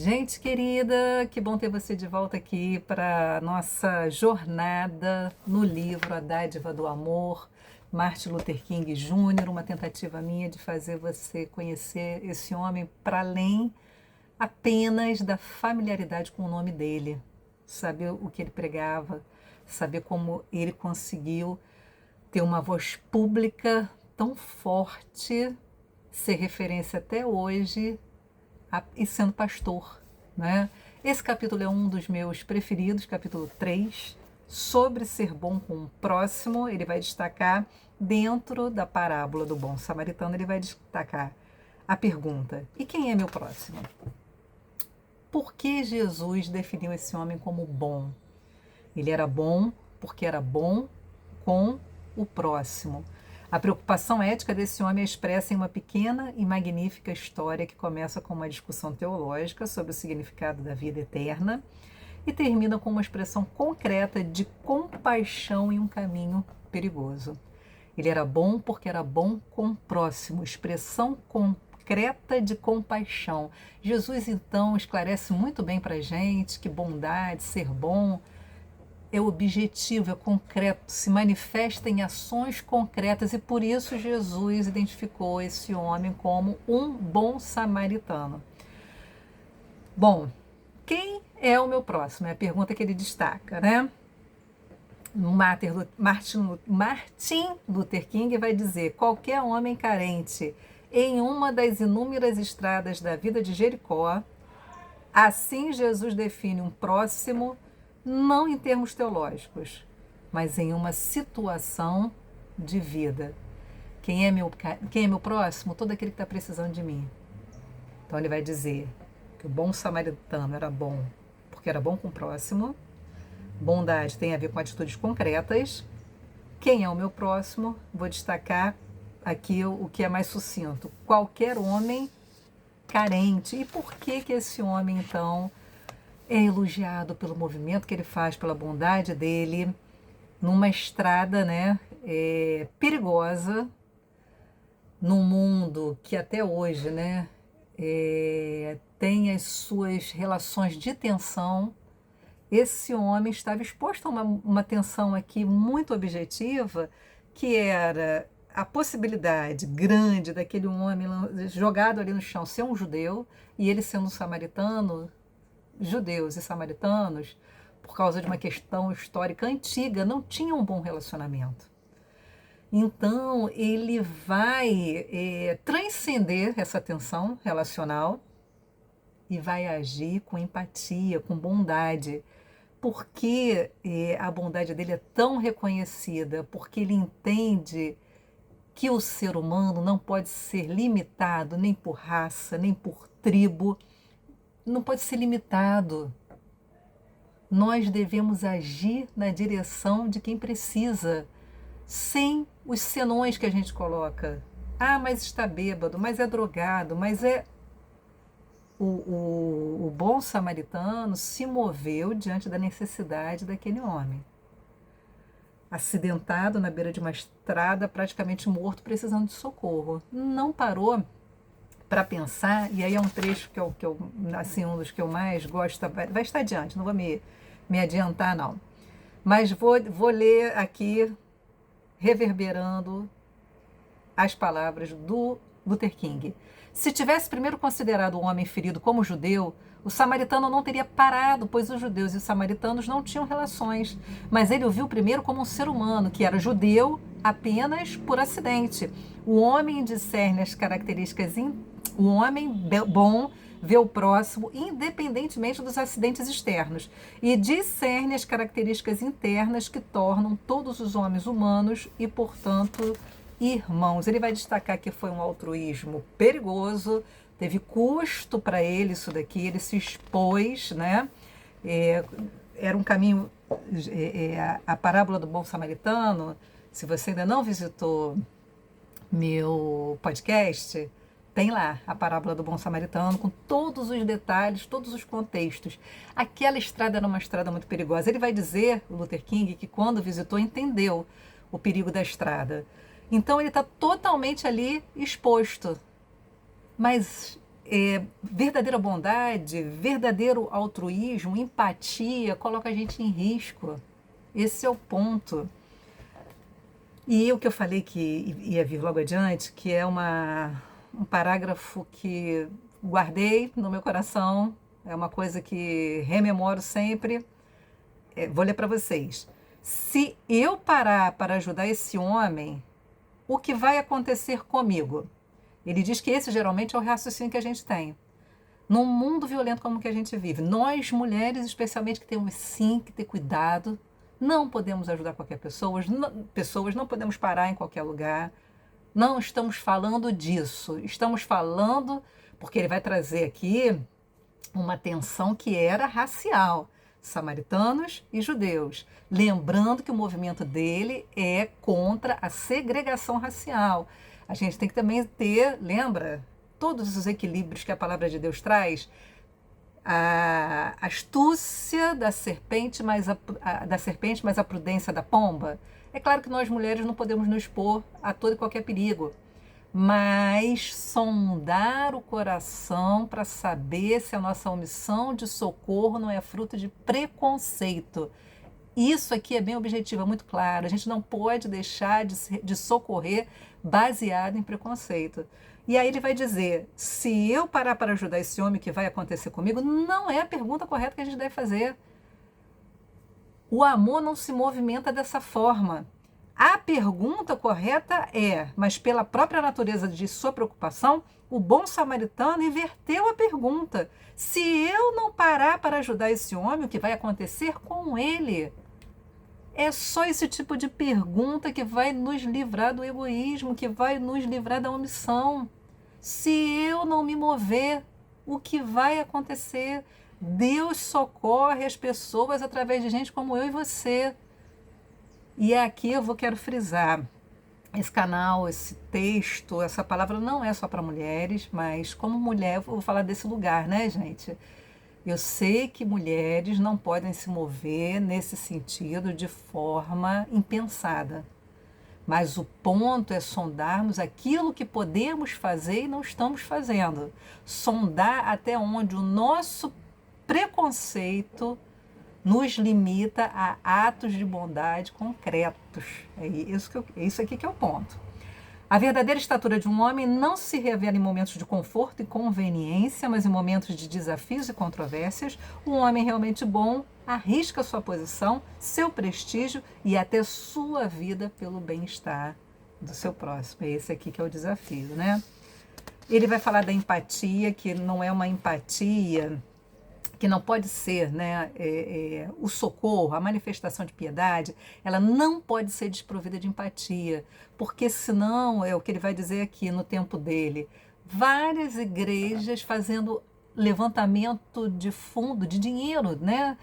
Gente querida, que bom ter você de volta aqui para nossa jornada no livro A Dádiva do Amor, Martin Luther King Jr., uma tentativa minha de fazer você conhecer esse homem para além apenas da familiaridade com o nome dele, saber o que ele pregava, saber como ele conseguiu ter uma voz pública tão forte, ser referência até hoje e sendo pastor, né? Esse capítulo é um dos meus preferidos, capítulo 3, sobre ser bom com o próximo. Ele vai destacar, dentro da parábola do bom samaritano, ele vai destacar a pergunta: e quem é meu próximo? Por que Jesus definiu esse homem como bom? Ele era bom porque era bom com o próximo. A preocupação ética desse homem é expressa em uma pequena e magnífica história que começa com uma discussão teológica sobre o significado da vida eterna e termina com uma expressão concreta de compaixão em um caminho perigoso. Ele era bom porque era bom com o próximo, expressão concreta de compaixão. Jesus, então, esclarece muito bem para a gente que bondade, ser bom, é objetivo, é concreto, se manifesta em ações concretas e por isso Jesus identificou esse homem como um bom samaritano. Bom, quem é o meu próximo? É a pergunta que ele destaca, né? Martin Luther King vai dizer: qualquer homem carente em uma das inúmeras estradas da vida de Jericó, assim Jesus define um próximo, não em termos teológicos, mas em uma situação de vida. Quem é meu próximo? Todo aquele que está precisando de mim. Então ele vai dizer que o bom samaritano era bom porque era bom com o próximo. Bondade tem a ver com atitudes concretas. Quem é o meu próximo? Vou destacar aqui o que é mais sucinto. Qualquer homem carente. E por que esse homem, então, é elogiado pelo movimento que ele faz, pela bondade dele, numa estrada, né, perigosa, num mundo que até hoje, né, tem as suas relações de tensão. Esse homem estava exposto a uma tensão aqui muito objetiva, que era a possibilidade grande daquele homem jogado ali no chão ser um judeu, e ele sendo um samaritano. Judeus e samaritanos, por causa de uma questão histórica antiga, não tinham um bom relacionamento. Então, ele vai transcender essa tensão relacional e vai agir com empatia, com bondade. Porque a bondade dele é tão reconhecida, porque ele entende que o ser humano não pode ser limitado nem por raça, nem por tribo, não pode ser limitado. Nós devemos agir na direção de quem precisa, sem os senões que a gente coloca. Ah, mas está bêbado, mas é drogado, mas é... O bom samaritano se moveu diante da necessidade daquele homem. Acidentado na beira de uma estrada, praticamente morto, precisando de socorro. Não parou para pensar, e aí é um trecho que eu, assim, um dos que eu mais gosto, vai estar adiante, não vou me adiantar não, mas vou ler aqui, reverberando as palavras do Luther King. Se tivesse primeiro considerado o homem ferido como judeu, o samaritano não teria parado, pois os judeus e os samaritanos não tinham relações, mas ele o viu primeiro como um ser humano, que era judeu apenas por acidente. O homem discerne as características o homem bom vê o próximo independentemente dos acidentes externos e discerne as características internas que tornam todos os homens humanos e, portanto, irmãos. Ele vai destacar que foi um altruísmo perigoso, teve custo para ele isso daqui, ele se expôs, né? Era um caminho, a parábola do bom samaritano, se você ainda não visitou meu podcast, tem lá a parábola do bom samaritano, com todos os detalhes, todos os contextos. Aquela estrada era uma estrada muito perigosa. Ele vai dizer, o Luther King, que quando visitou, entendeu o perigo da estrada. Então ele está totalmente ali exposto. Mas verdadeira bondade, verdadeiro altruísmo, empatia, coloca a gente em risco. Esse é o ponto. E o que eu falei que ia vir logo adiante, que é um parágrafo que guardei no meu coração, é uma coisa que rememoro sempre. Vou ler para vocês. Se eu parar para ajudar esse homem, o que vai acontecer comigo? Ele diz que esse geralmente é o raciocínio que a gente tem. Num mundo violento como que a gente vive, nós mulheres especialmente que temos sim que ter cuidado, não podemos ajudar qualquer pessoa, não podemos parar em qualquer lugar. Não estamos falando disso, estamos falando, porque ele vai trazer aqui uma tensão que era racial, samaritanos e judeus. Lembrando que o movimento dele é contra a segregação racial. A gente tem que também ter, lembra, todos os equilíbrios que a palavra de Deus traz, a astúcia da serpente, mais a prudência da pomba. É claro que nós mulheres não podemos nos expor a todo e qualquer perigo, mas sondar o coração para saber se a nossa omissão de socorro não é fruto de preconceito. Isso aqui é bem objetivo, é muito claro. A gente não pode deixar de socorrer baseado em preconceito. E aí ele vai dizer, se eu parar para ajudar esse homem, o que vai acontecer comigo? Não é a pergunta correta que a gente deve fazer. O amor não se movimenta dessa forma. A pergunta correta é, mas pela própria natureza de sua preocupação, o bom samaritano inverteu a pergunta. Se eu não parar para ajudar esse homem, o que vai acontecer com ele? É só esse tipo de pergunta que vai nos livrar do egoísmo, que vai nos livrar da omissão. Se eu não me mover, o que vai acontecer? Deus socorre as pessoas através de gente como eu e você. E aqui quero frisar, esse canal, esse texto, essa palavra não é só para mulheres, mas como mulher, eu vou falar desse lugar, né, gente? Eu sei que mulheres não podem se mover nesse sentido de forma impensada. Mas o ponto é sondarmos aquilo que podemos fazer e não estamos fazendo. Sondar até onde o nosso preconceito nos limita a atos de bondade concretos. É isso aqui que é o ponto. A verdadeira estatura de um homem não se revela em momentos de conforto e conveniência, mas em momentos de desafios e controvérsias. Um homem realmente bom arrisca sua posição, seu prestígio e até sua vida pelo bem-estar do seu próximo. É esse aqui que é o desafio, né? Ele vai falar da empatia, que não é uma empatia, que não pode ser, né? O socorro, a manifestação de piedade, ela não pode ser desprovida de empatia, porque senão, é o que ele vai dizer aqui no tempo dele, várias igrejas fazendo levantamento de fundo, de dinheiro, né?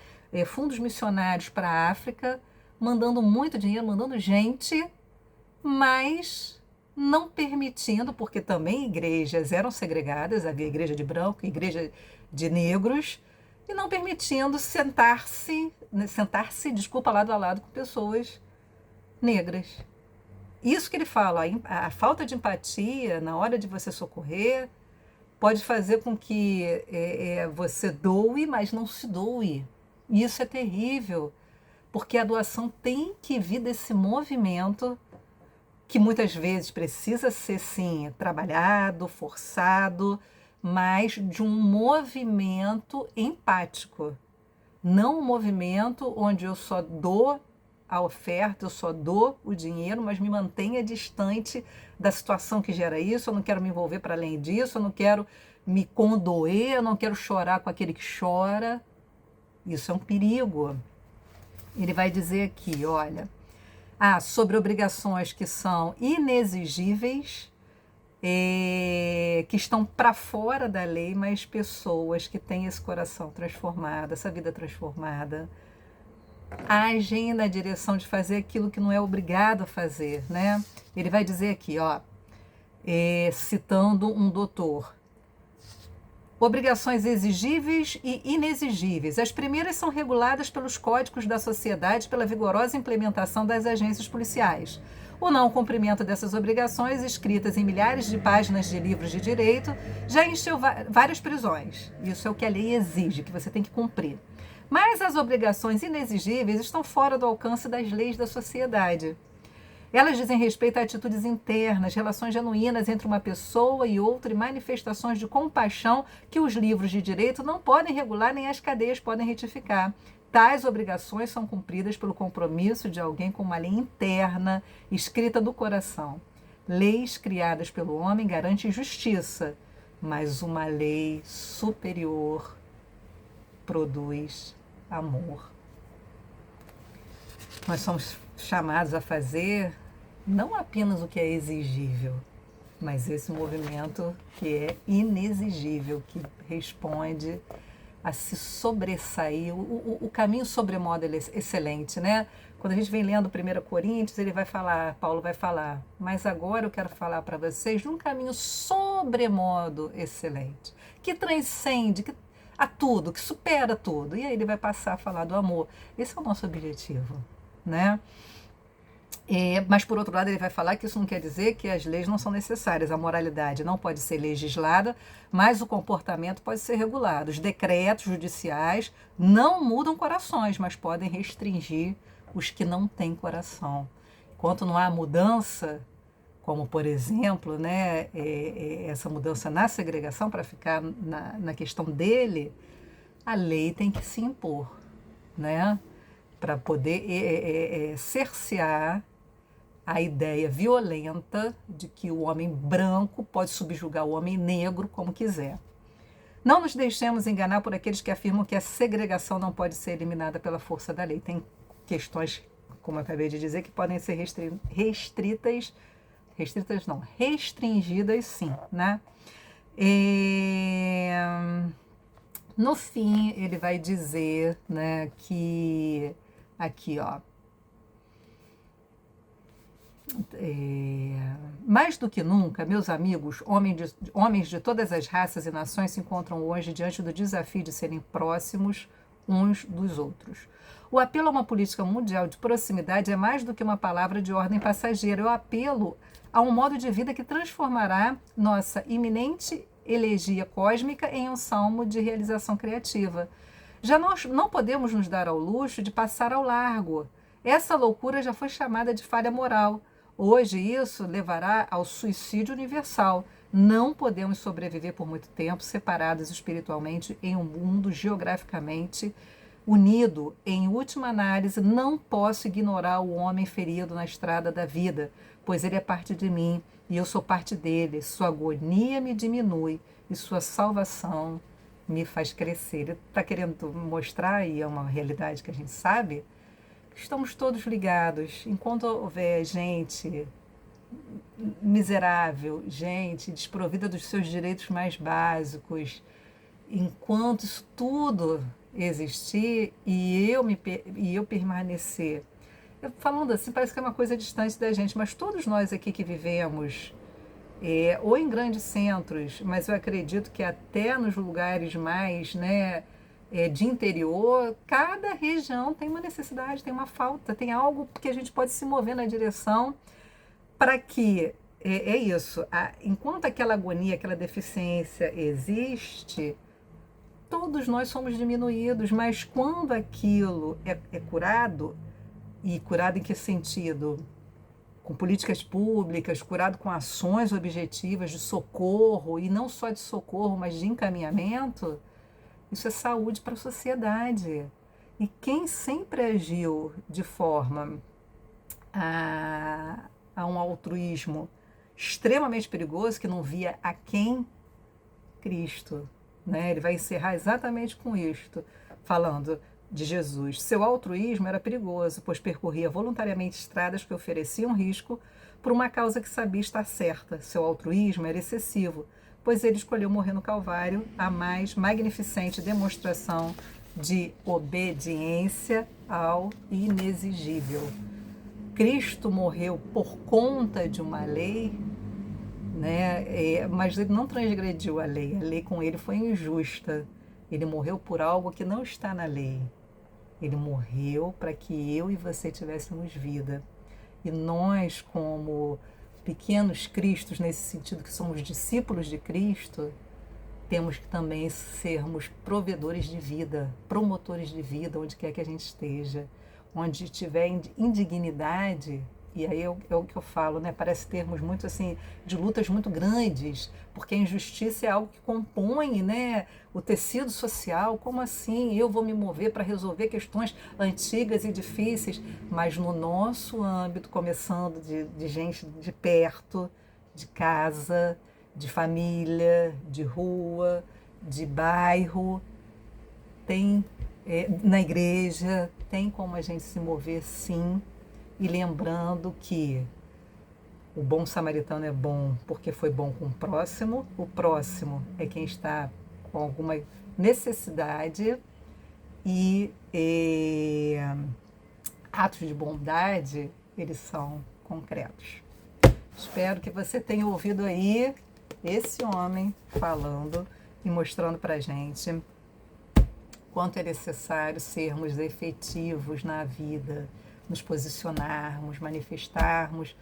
Fundos missionários para a África, mandando muito dinheiro, mandando gente, mas não permitindo, porque também igrejas eram segregadas, havia igreja de branco, igreja de negros, e não permitindo sentar-se, desculpa, lado a lado com pessoas negras. Isso que ele fala, a falta de empatia na hora de você socorrer pode fazer com que você doe, mas não se doe. E isso é terrível, porque a doação tem que vir desse movimento que muitas vezes precisa ser, sim, trabalhado, forçado, mas de um movimento empático. Não um movimento onde eu só dou a oferta, eu só dou o dinheiro, mas me mantenha distante da situação que gera isso, eu não quero me envolver para além disso, eu não quero me condoer, eu não quero chorar com aquele que chora. Isso é um perigo. Ele vai dizer aqui, olha, sobre obrigações que são inexigíveis, que estão para fora da lei, mas pessoas que têm esse coração transformado, essa vida transformada, agem na direção de fazer aquilo que não é obrigado a fazer, né? Ele vai dizer aqui, citando um doutor, obrigações exigíveis e inexigíveis. As primeiras são reguladas pelos códigos da sociedade, pela vigorosa implementação das agências policiais. O não cumprimento dessas obrigações, escritas em milhares de páginas de livros de direito, já encheu várias prisões. Isso é o que a lei exige, que você tem que cumprir. Mas as obrigações inexigíveis estão fora do alcance das leis da sociedade. Elas dizem respeito a atitudes internas, relações genuínas entre uma pessoa e outra e manifestações de compaixão que os livros de direito não podem regular nem as cadeias podem retificar. Tais obrigações são cumpridas pelo compromisso de alguém com uma lei interna, escrita do coração. Leis criadas pelo homem garantem justiça, mas uma lei superior produz amor. Nós somos chamados a fazer não apenas o que é exigível, mas esse movimento que é inexigível, que responde a se sobressair. O caminho sobremodo é excelente, né? Quando a gente vem lendo 1 Coríntios, Paulo vai falar, mas agora eu quero falar para vocês de um caminho sobremodo excelente, que transcende a tudo, que supera tudo. E aí ele vai passar a falar do amor. Esse é o nosso objetivo, né? Mas, por outro lado, ele vai falar que isso não quer dizer que as leis não são necessárias. A moralidade não pode ser legislada, mas o comportamento pode ser regulado. Os decretos judiciais não mudam corações, mas podem restringir os que não têm coração. Enquanto não há mudança, como, por exemplo, né, essa mudança na segregação, para ficar na questão dele, a lei tem que se impor, né, para poder cercear a ideia violenta de que o homem branco pode subjugar o homem negro como quiser. Não nos deixemos enganar por aqueles que afirmam que a segregação não pode ser eliminada pela força da lei. Tem questões, como eu acabei de dizer, que podem ser restringidas sim, né? No fim, ele vai dizer, né, que aqui, ó, mais do que nunca, meus amigos, homens de todas as raças e nações se encontram hoje diante do desafio de serem próximos uns dos outros. O apelo a uma política mundial de proximidade é mais do que uma palavra de ordem passageira. É o apelo a um modo de vida que transformará nossa iminente elegia cósmica em um salmo de realização criativa. Já nós não podemos nos dar ao luxo de passar ao largo. Essa loucura já foi chamada de falha moral. Hoje isso levará ao suicídio universal. Não podemos sobreviver por muito tempo separados espiritualmente em um mundo geograficamente unido. Em última análise, não posso ignorar o homem ferido na estrada da vida, pois ele é parte de mim e eu sou parte dele. Sua agonia me diminui e sua salvação me faz crescer. Ele está querendo mostrar, e é uma realidade que a gente sabe, estamos todos ligados. Enquanto houver gente miserável, gente desprovida dos seus direitos mais básicos, enquanto isso tudo existir e eu permanecer, falando assim, parece que é uma coisa distante da gente, mas todos nós aqui que vivemos, ou em grandes centros, mas eu acredito que até nos lugares mais, né, de interior, cada região tem uma necessidade, tem uma falta, tem algo que a gente pode se mover na direção para que, isso, enquanto aquela agonia, aquela deficiência existe, todos nós somos diminuídos, mas quando aquilo é curado, e curado em que sentido? Com políticas públicas, curado com ações objetivas de socorro, e não só de socorro, mas de encaminhamento, isso é saúde para a sociedade. E quem sempre agiu de forma a um altruísmo extremamente perigoso, que não via a quem? Cristo. Né? Ele vai encerrar exatamente com isto, falando de Jesus. Seu altruísmo era perigoso, pois percorria voluntariamente estradas que ofereciam risco por uma causa que sabia estar certa. Seu altruísmo era excessivo, pois ele escolheu morrer no Calvário, a mais magnificente demonstração de obediência ao inexigível. Cristo morreu por conta de uma lei, né? Mas ele não transgrediu a lei com ele foi injusta. Ele morreu por algo que não está na lei. Ele morreu para que eu e você tivéssemos vida. E nós, como pequenos cristos, nesse sentido que somos discípulos de Cristo, temos que também sermos provedores de vida, promotores de vida, onde quer que a gente esteja. Onde tiver indignidade, e aí é o que eu falo, né? Parece termos muito assim, de lutas muito grandes, porque a injustiça é algo que compõe, né, o tecido social. Como assim eu vou me mover para resolver questões antigas e difíceis? Mas no nosso âmbito, começando de gente de perto, de casa, de família, de rua, de bairro, tem na igreja, tem como a gente se mover, sim, e lembrando que o bom samaritano é bom porque foi bom com o próximo é quem está com alguma necessidade, e atos de bondade, eles são concretos. Espero que você tenha ouvido aí esse homem falando e mostrando para a gente quanto é necessário sermos efetivos na vida, nos posicionarmos, manifestarmos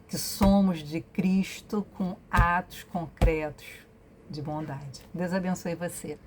que somos de Cristo com atos concretos de bondade. Deus abençoe você.